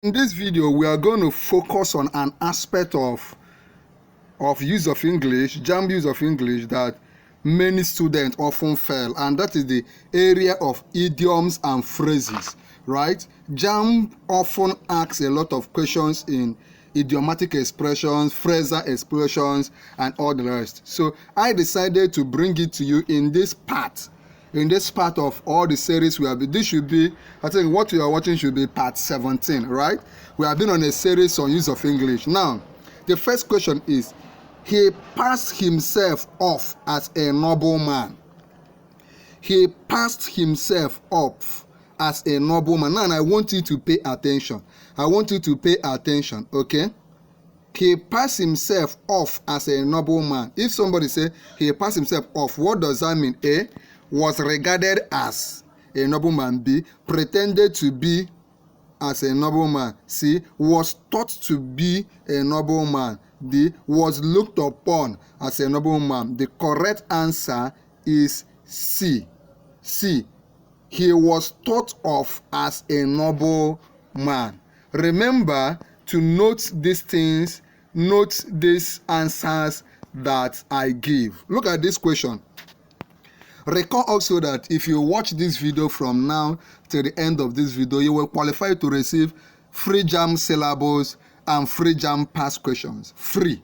In this video, we are going to focus on an aspect of use of English, JAMB use of English, that many students often fail, and that is the area of idioms and phrases, right? JAMB often asks a lot of questions in idiomatic expressions, phrasal expressions, and all the rest. So I decided to bring it to you in this part. In this part of all the series we have been, this should be, I think what you are watching should be part 17, right? We have been on a series on use of English. Now, the first question is, he passed himself off as a nobleman. He passed himself off as a nobleman. Now, I want you to pay attention. I want you to pay attention, okay? He passed himself off as a nobleman. If somebody say he passed himself off, what does that mean? A, was regarded as a nobleman. B, pretended to be as a nobleman. C, was thought to be a nobleman. D, was looked upon as a nobleman. The correct answer is C. C, he was thought of as a nobleman. Remember to note these things, note these answers that I give. Look at this question. Recall also that if you watch this video from now to the end of this video, you will qualify to receive free JAMB syllables and free JAMB past questions. Free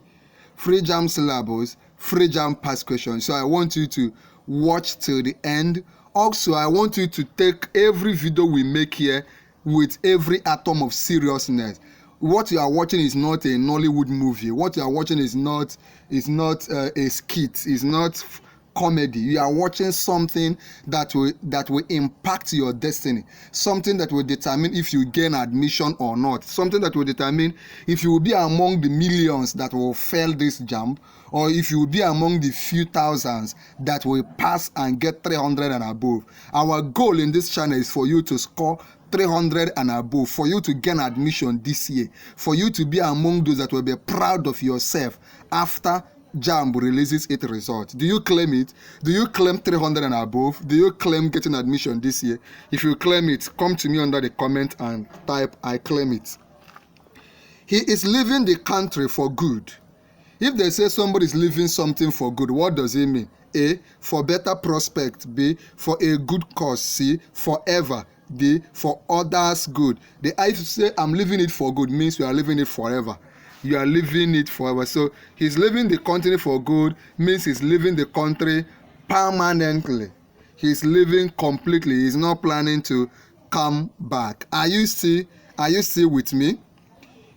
JAMB syllables, free JAMB past questions. So I want you to watch till the end. Also, I want you to take every video we make here with every atom of seriousness. What you are watching is not a Nollywood movie. What you are watching is not a skit. Is not comedy. You are watching something that will impact your destiny, something that will determine if you gain admission or not, something that will determine if you will be among the millions that will fail this JAMB, or if you will be among the few thousands that will pass and get 300 and above. Our goal in this channel is for you to score 300 and above, for you to gain admission this year, for you to be among those that will be proud of yourself after JAMB releases its results. Do you claim it? Do you claim 300 and above? Do you claim getting admission this year? If you claim it, come to me under the comment and type I claim it. He is leaving the country for good. If they say somebody is leaving something for good, what does it mean? A, for better prospect. B, for a good cause. C, forever. D, for others' good. The I say I'm leaving it for good means you are leaving it forever. You are leaving it forever. So he's leaving the country for good means he's leaving the country permanently. He's leaving completely. He's not planning to come back. Are you still with me?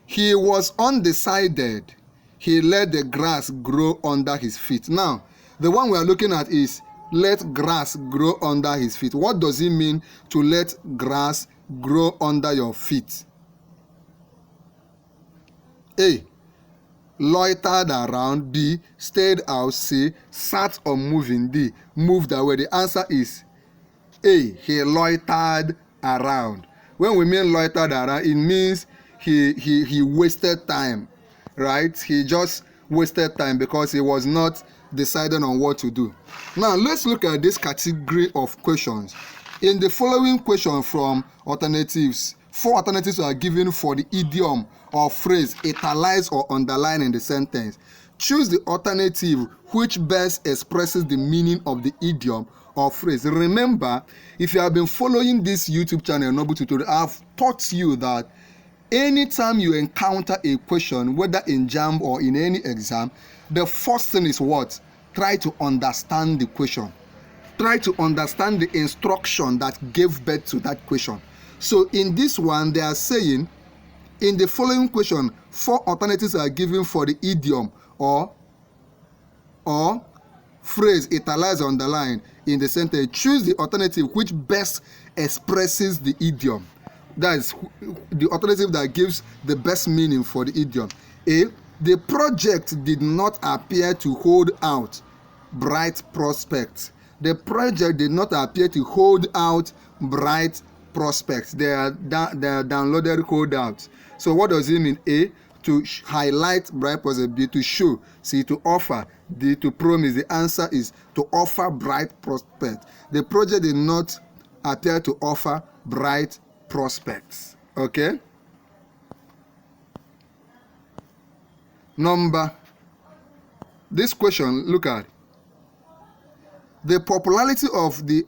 He was undecided. He let the grass grow under his feet. Now, the one we are looking at is let grass grow under his feet. What does it mean to let grass grow under your feet? A, loitered around. B, stayed out. C, sat unmoving. D, moved away. The answer is A, he loitered around. When we mean loitered around, it means he wasted time, right? He just wasted time because he was not deciding on what to do. Now, let's look at this category of questions. In the following question from alternatives, 4 alternatives are given for the idiom or phrase italicized or underlined in the sentence. Choose the alternative which best expresses the meaning of the idiom or phrase. Remember, if you have been following this YouTube channel, Noble Tutorial, I have taught you that anytime you encounter a question, whether in JAMB or in any exam, the first thing is what? Try to understand the question. Try to understand the instruction that gave birth to that question. So in this one, they are saying, in the following question, 4 alternatives are given for the idiom or phrase italicized or underlined in the sentence. Choose the alternative which best expresses the idiom. That is the alternative that gives the best meaning for the idiom. A, the project did not appear to hold out bright prospects. The project did not appear to hold out bright prospects. They are downloaded holdouts. So what does it mean? A, to highlight bright prospects. B, to show. C, to offer. D, to promise. The answer is to offer bright prospects. The project did not appear to offer bright prospects. Okay? This question, look at. The popularity of the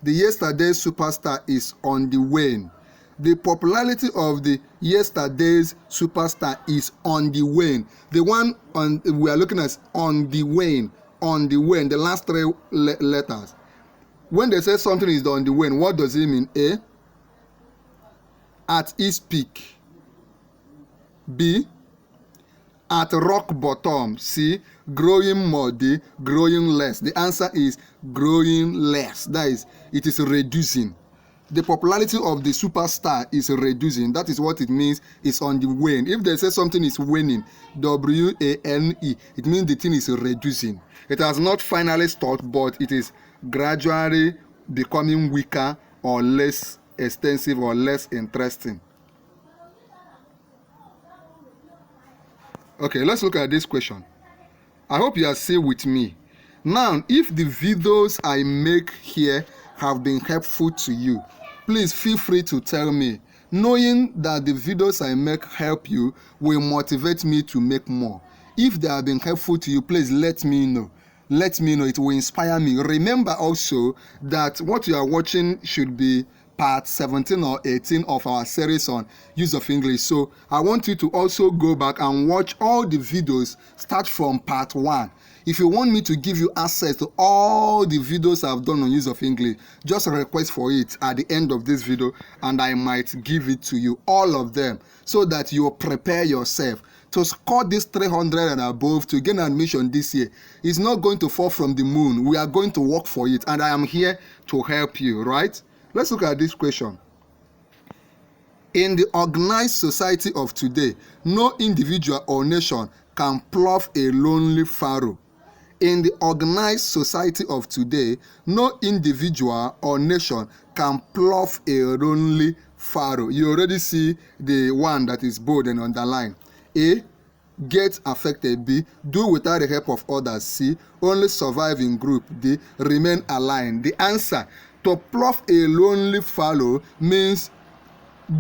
yesterday's superstar is on the wane. The popularity of the yesterday's superstar is on the wane. The one we are looking at on the wane, the last three letters. When they say something is on the wane, what does it mean? A, at its peak. B, at rock bottom. C, growing more. D, growing less. The answer is growing less. That is, it is reducing. The popularity of the superstar is reducing. That is what it means. It's on the wane. If they say something is waning, W-A-N-E, it means the thing is reducing. It has not finally stopped, but it is gradually becoming weaker or less extensive or less interesting. Okay, let's look at this question. I hope you are still with me. Now, if the videos I make here have been helpful to you, please feel free to tell me. Knowing that the videos I make help you will motivate me to make more. If they have been helpful to you, please let me know. Let me know. It will inspire me. Remember also that what you are watching should be part 17 or 18 of our series on use of English. So I want you to also go back and watch all the videos, start from part 1. If you want me to give you access to all the videos I've done on use of English, just request for it at the end of this video and I might give it to you, all of them, so that you prepare yourself to score this 300 and above to gain admission this year. It's not going to fall from the moon. We are going to work for it, and I am here to help you, right? Let's look at this question. In the organized society of today, no individual or nation can plough a lonely furrow. In the organized society of today, no individual or nation can plough a lonely furrow. You already see the one that is bold and underlined. A, get affected. B, do without the help of others. C, only survive in group. D, remain aligned. The answer, to plough a lonely furrow means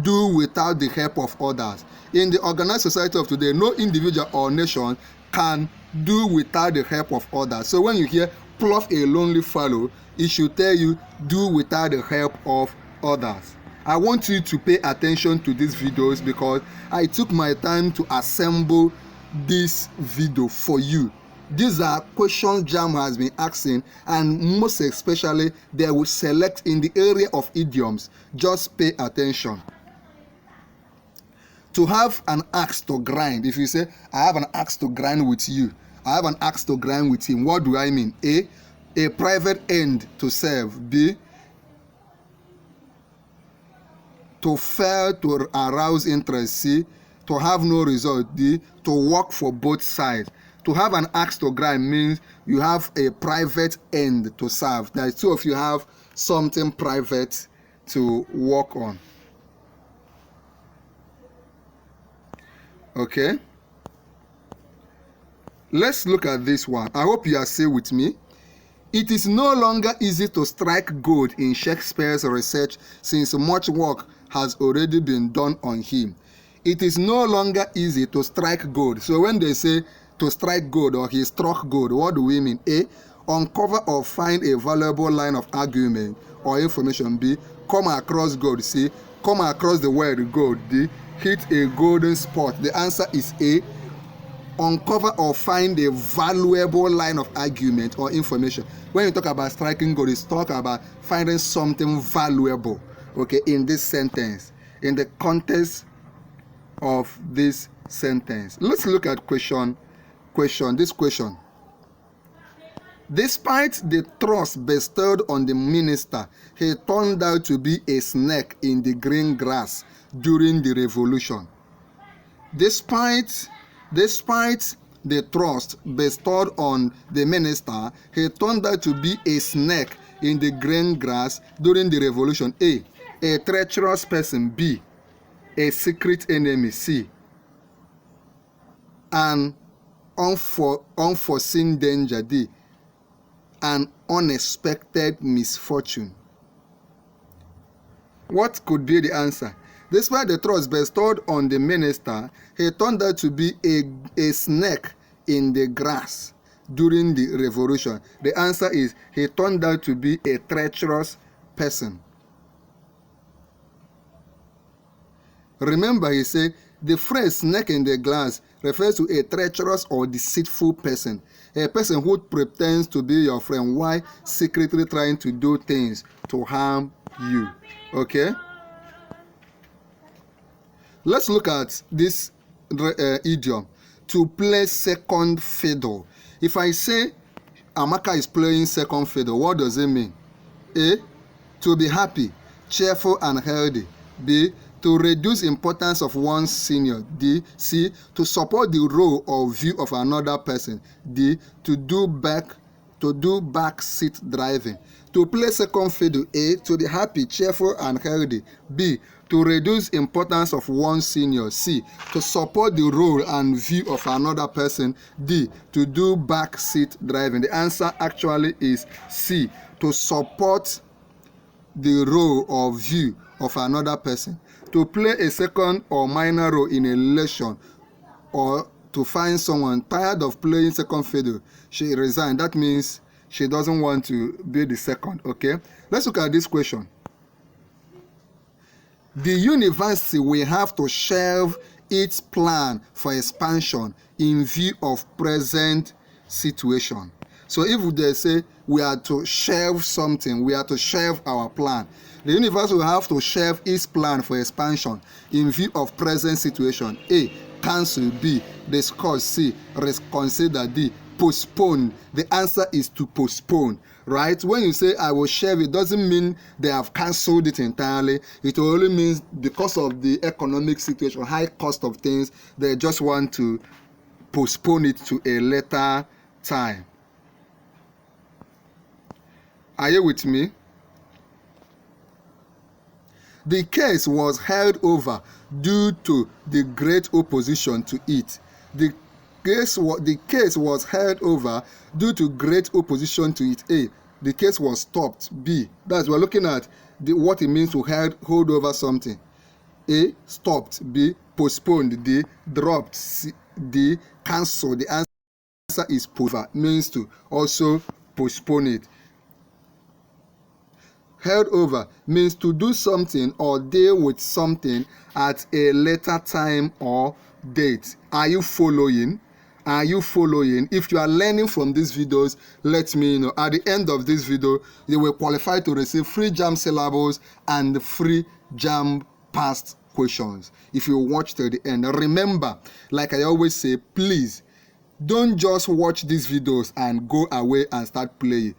do without the help of others. In the organized society of today, no individual or nation can do without the help of others. So when you hear plough a lonely furrow, it should tell you do without the help of others. I want you to pay attention to these videos because I took my time to assemble this video for you. These are questions JAMB has been asking, and most especially they will select in the area of idioms. Just pay attention. To have an axe to grind, if you say, I have an axe to grind with you, I have an axe to grind with him, what do I mean? A private end to serve. B, to fail to arouse interest. C, to have no result. D, to work for both sides. To have an axe to grind means you have a private end to serve. That is, two of you have something private to work on. Okay? Let's look at this one. I hope you are still with me. It is no longer easy to strike gold in Shakespeare's research since much work has already been done on him. It is no longer easy to strike gold. So when they say to strike gold or he struck gold, what do we mean? A, uncover or find a valuable line of argument or information. B, come across gold. C, come across the word gold. D, hit a golden spot. The answer is A, uncover or find a valuable line of argument or information. When you talk about striking gold, it's talk about finding something valuable, okay, in this sentence, in the context of this sentence. Let's look at this question. Despite the trust bestowed on the minister, he turned out to be a snake in the green grass during the revolution. Despite the trust bestowed on the minister, he turned out to be a snake in the green grass during the revolution. A treacherous person. B, a secret enemy. C, an unforeseen danger. D, an unexpected misfortune. What could be the answer? Despite the trust bestowed on the minister, he turned out to be a snake in the grass during the revolution. The answer is he turned out to be a treacherous person. Remember, he said the phrase snake in the glass refers to a treacherous or deceitful person, a person who pretends to be your friend while secretly trying to do things to harm you. Okay? Let's look at this idiom, to play second fiddle. If I say Amaka is playing second fiddle, what does it mean? A, to be happy, cheerful and healthy. B, to reduce importance of one's senior. D, C, to support the role or view of another person. D, to do back seat driving. To play second fiddle. A, to be happy, cheerful and healthy. B, to reduce importance of one's senior. C, to support the role and view of another person. D, to do back seat driving. The answer actually is C, to support the role or view of another person. To play a second or minor role in a relation, or to find someone tired of playing second fiddle, she resigned. That means she doesn't want to be the second. Okay, let's look at this question. The university will have to shelve its plan for expansion in view of present situation. So if they say we are to shelve something, we are to shelve our plan, the university will have to shelve its plan for expansion in view of present situation. A, cancel. B, discuss. C, reconsider. D, postpone. The answer is to postpone, right? When you say I will shelve, it doesn't mean they have cancelled it entirely. It only means because of the economic situation, high cost of things, they just want to postpone it to a later time. Are you with me? The case was held over due to the great opposition to it. The case was held over due to great opposition to it. A, the case was stopped. B, that's we're looking at what it means to hold over something. A, stopped. B, postponed. D, dropped. C, D, cancelled. The answer is postpone, means to also postpone it. Held over means to do something or deal with something at a later time or date. Are you following? Are you following? If you are learning from these videos, let me know. At the end of this video, you will qualify to receive free JAMB syllables and free JAMB past questions. If you watch till the end, remember, like I always say, please don't just watch these videos and go away and start playing.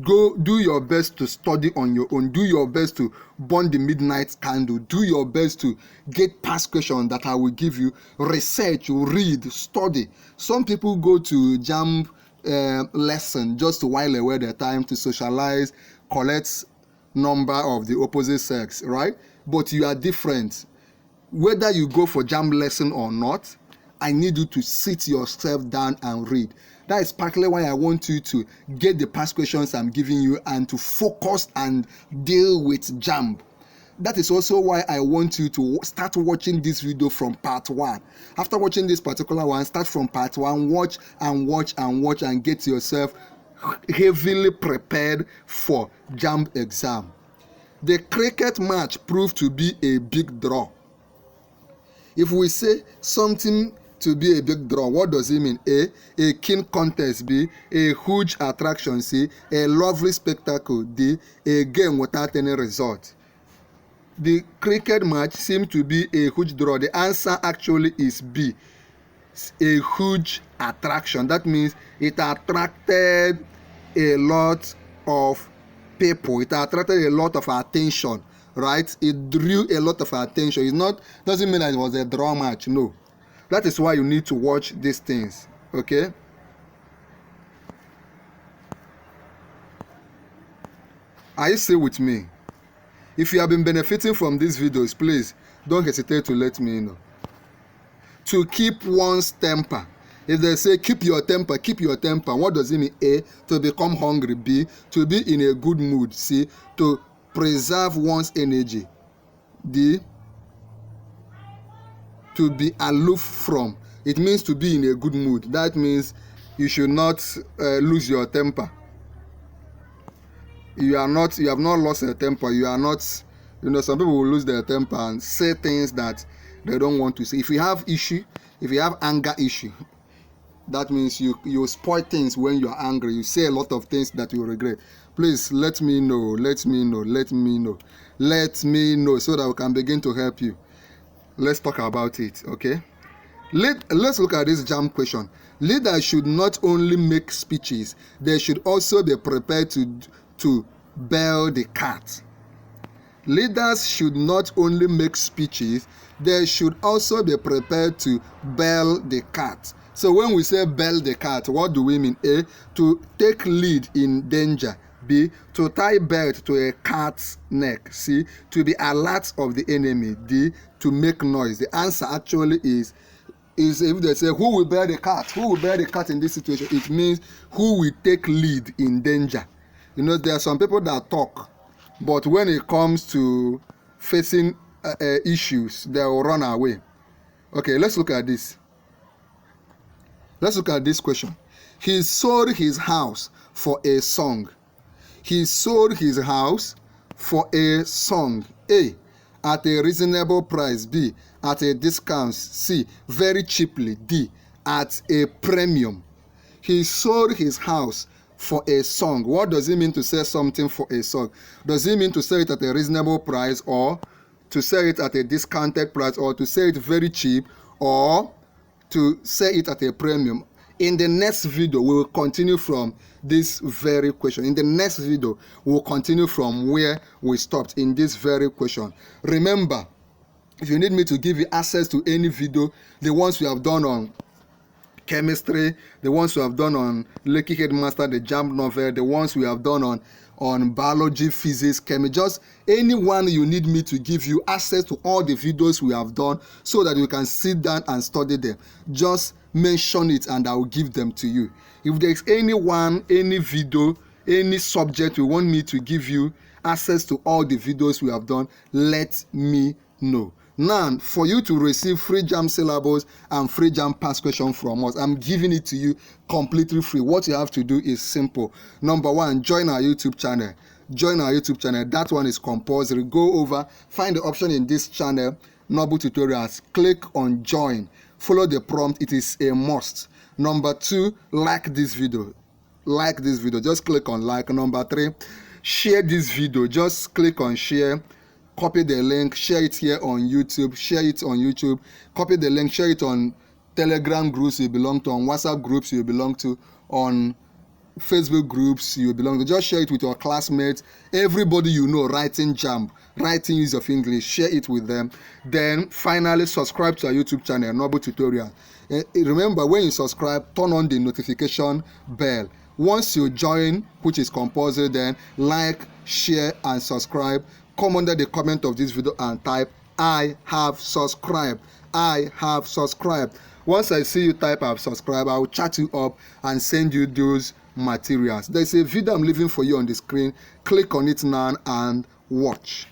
Go do your best to study on your own. Do your best to burn the midnight candle. Do your best to get past questions that I will give you. Research, read, study. Some people go to JAMB lesson just to while away their time, to socialize, collect number of the opposite sex, right? But you are different. Whether you go for JAMB lesson or not, I need you to sit yourself down and read. That is partly why I want you to get the past questions I'm giving you and to focus and deal with JAMB. That is also why I want you to start watching this video from part 1. After watching this particular one, start from part 1, watch and get yourself heavily prepared for JAMB exam. The cricket match proved to be a big draw. If we say something to be a big draw, what does it mean? A keen contest. B, a huge attraction. C, a lovely spectacle. D, a game without any result. The cricket match seemed to be a huge draw. The answer actually is B, a huge attraction. That means it attracted a lot of people. It attracted a lot of attention, right? It drew a lot of attention. Doesn't mean that it was a draw match. No. That is why you need to watch these things, okay? Are you still with me? If you have been benefiting from these videos, please don't hesitate to let me know. To keep one's temper. If they say keep your temper, what does it mean? A, to become hungry. B, to be in a good mood. C, to preserve one's energy. D, to be aloof from. It means to be in a good mood. That means you should not lose your temper. You have not lost your temper. You are not, some people will lose their temper and say things that they don't want to say. If you have anger issue, that means you spoil things when you are angry. You say a lot of things that you regret. Please let me know so that we can begin to help you. Let's talk about it, okay? Let's look at this JAMB question. Leaders should not only make speeches, they should also be prepared to bail the cat. Leaders should not only make speeches, they should also be prepared to bail the cat. So when we say bail the cat, what do we mean? A, to take lead in danger. B, to tie belt to a cat's neck. C, to be alert of the enemy. D, to make noise. The answer actually is if they say who will bear the cat, in this situation, it means who will take lead in danger. There are some people that talk, but when it comes to facing issues, they will run away. Okay, let's look at this. Let's look at this question. He sold his house for a song. He sold his house for a song. A, at a reasonable price. B, at a discount. C, very cheaply. D, at a premium. He sold his house for a song. What does it mean to sell something for a song? Does it mean to sell it at a reasonable price, or to sell it at a discounted price, or to sell it very cheap, or to sell it at a premium? In the next video, we will continue from this very question. In the next video, we will continue from where we stopped in this very question. Remember, if you need me to give you access to any video, the ones we have done on chemistry, the ones we have done on Lucky Headmaster, the JAMB novel, the ones we have done on biology, physics, chemistry, just anyone you need me to give you access to all the videos we have done so that you can sit down and study them, just mention it and I will give them to you. If there's anyone, any video, any subject you want me to give you access to all the videos we have done, let me know. Now, for you to receive free JAMB syllabus and free JAMB past question from us, I'm giving it to you completely free. What you have to do is simple. Number one, join our YouTube channel. That one is compulsory. Go over, find the option in this channel, Noble Tutorials. Click on join. Follow the prompt. It is a must. Number two, like this video. Just click on like. Number three, share this video. Just click on share. Copy the link, share it here on YouTube, copy the link, share it on Telegram groups you belong to, on WhatsApp groups you belong to, on Facebook groups you belong to. Just share it with your classmates, everybody you know writing JAMB, writing use of English, share it with them. Then finally subscribe to our YouTube channel, Noble Tutorial. Remember, when you subscribe, turn on the notification bell. Once you join, which is compulsory, then like, share and subscribe. Come under the comment of this video and type I have subscribed. Once I see you type I have subscribed, I will chat you up and send you those materials. There's a video I'm leaving for you on the screen. Click on it now and watch.